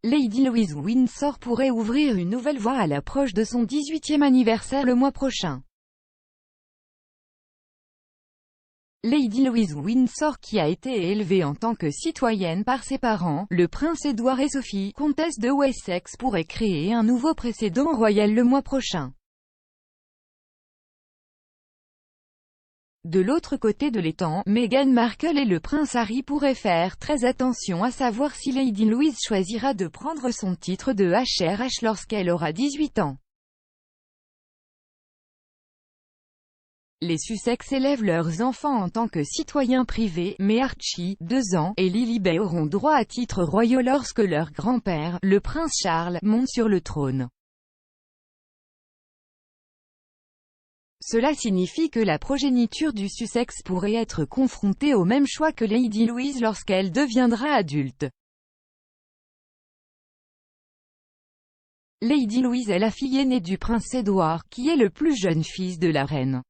Lady Louise Windsor pourrait ouvrir une nouvelle voie à l'approche de son 18e anniversaire le mois prochain. Lady Louise Windsor, qui a été élevée en tant que citoyenne par ses parents, le prince Édouard et Sophie, comtesse de Wessex, pourrait créer un nouveau précédent royal le mois prochain. De l'autre côté de l'étang, Meghan Markle et le prince Harry pourraient faire très attention à savoir si Lady Louise choisira de prendre son titre de HRH lorsqu'elle aura 18 ans. Les Sussex élèvent leurs enfants en tant que citoyens privés, mais Archie, 2 ans, et Lilibet auront droit à titre royal lorsque leur grand-père, le prince Charles, monte sur le trône. Cela signifie que la progéniture du Sussex pourrait être confrontée au même choix que Lady Louise lorsqu'elle deviendra adulte. Lady Louise est la fille aînée du prince Édouard, qui est le plus jeune fils de la reine.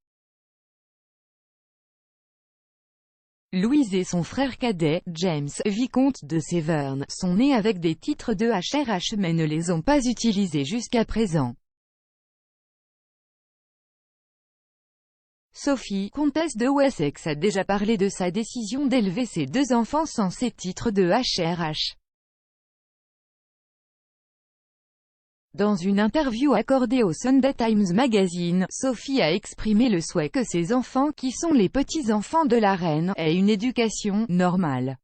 Louise et son frère cadet, James, vicomte de Severn, sont nés avec des titres de HRH mais ne les ont pas utilisés jusqu'à présent. Sophie, comtesse de Wessex, a déjà parlé de sa décision d'élever ses 2 enfants sans ces titres de HRH. Dans une interview accordée au Sunday Times Magazine, Sophie a exprimé le souhait que ses enfants, qui sont les petits-enfants de la reine, aient une éducation « normale ».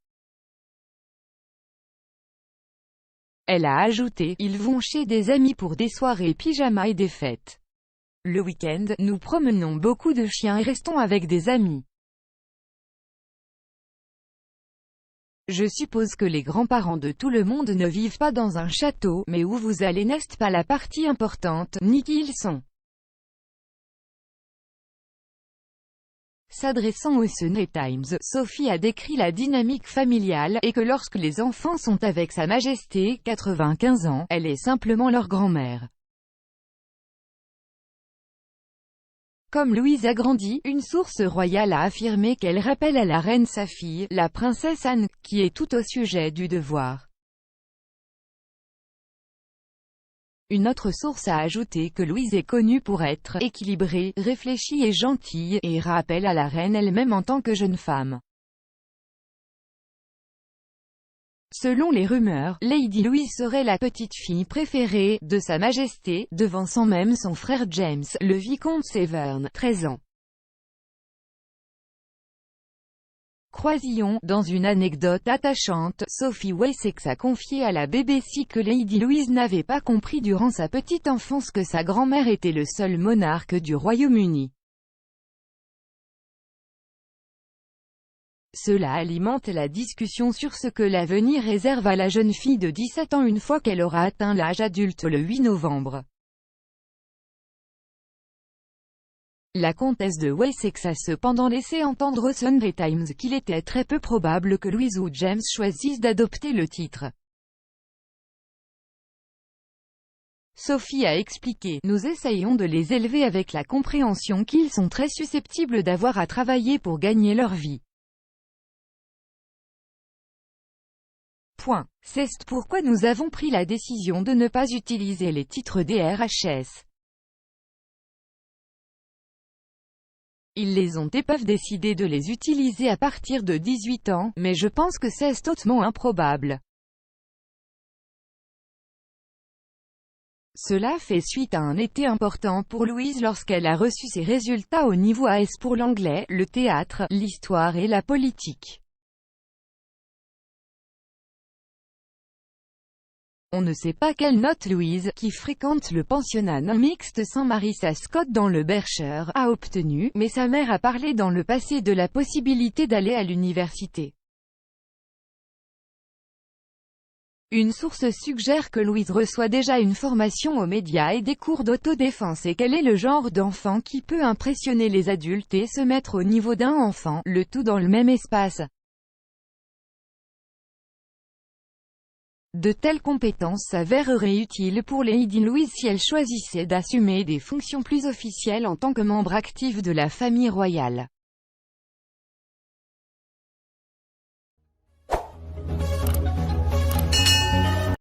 Elle a ajouté « Ils vont chez des amis pour des soirées pyjama et des fêtes. Le week-end, nous promenons beaucoup de chiens et restons avec des amis. Je suppose que les grands-parents de tout le monde ne vivent pas dans un château, mais où vous allez n'est pas la partie importante, ni qui ils sont. » S'adressant au Sunday Times, Sophie a décrit la dynamique familiale, et que lorsque les enfants sont avec Sa Majesté, 95 ans, elle est simplement leur grand-mère. Comme Louise a grandi, une source royale a affirmé qu'elle rappelle à la reine sa fille, la princesse Anne, qui est tout au sujet du devoir. Une autre source a ajouté que Louise est connue pour être équilibrée, réfléchie et gentille, et rappelle à la reine elle-même en tant que jeune femme. Selon les rumeurs, Lady Louise serait la petite-fille préférée de Sa Majesté, devançant même son frère James, le vicomte Severn, 13 ans. Croisillon, dans une anecdote attachante, Sophie Wessex a confié à la BBC que Lady Louise n'avait pas compris durant sa petite enfance que sa grand-mère était le seul monarque du Royaume-Uni. Cela alimente la discussion sur ce que l'avenir réserve à la jeune fille de 17 ans une fois qu'elle aura atteint l'âge adulte le 8 novembre. La comtesse de Wessex a cependant laissé entendre au Sunday Times qu'il était très peu probable que Louise ou James choisissent d'adopter le titre. Sophie a expliqué « Nous essayons de les élever avec la compréhension qu'ils sont très susceptibles d'avoir à travailler pour gagner leur vie. C'est pourquoi nous avons pris la décision de ne pas utiliser les titres des RHS. Ils les ont et peuvent décider de les utiliser à partir de 18 ans, mais je pense que c'est hautement improbable. » Cela fait suite à un été important pour Louise lorsqu'elle a reçu ses résultats au niveau AS pour l'anglais, le théâtre, l'histoire et la politique. On ne sait pas quelle note Louise, qui fréquente le pensionnat non mixte Saint-Mary's-à-Scott dans le Berkshire, a obtenu, mais sa mère a parlé dans le passé de la possibilité d'aller à l'université. Une source suggère que Louise reçoit déjà une formation aux médias et des cours d'autodéfense et qu'elle est le genre d'enfant qui peut impressionner les adultes et se mettre au niveau d'un enfant, le tout dans le même espace. De telles compétences s'avéreraient utiles pour Lady Louise si elle choisissait d'assumer des fonctions plus officielles en tant que membre actif de la famille royale.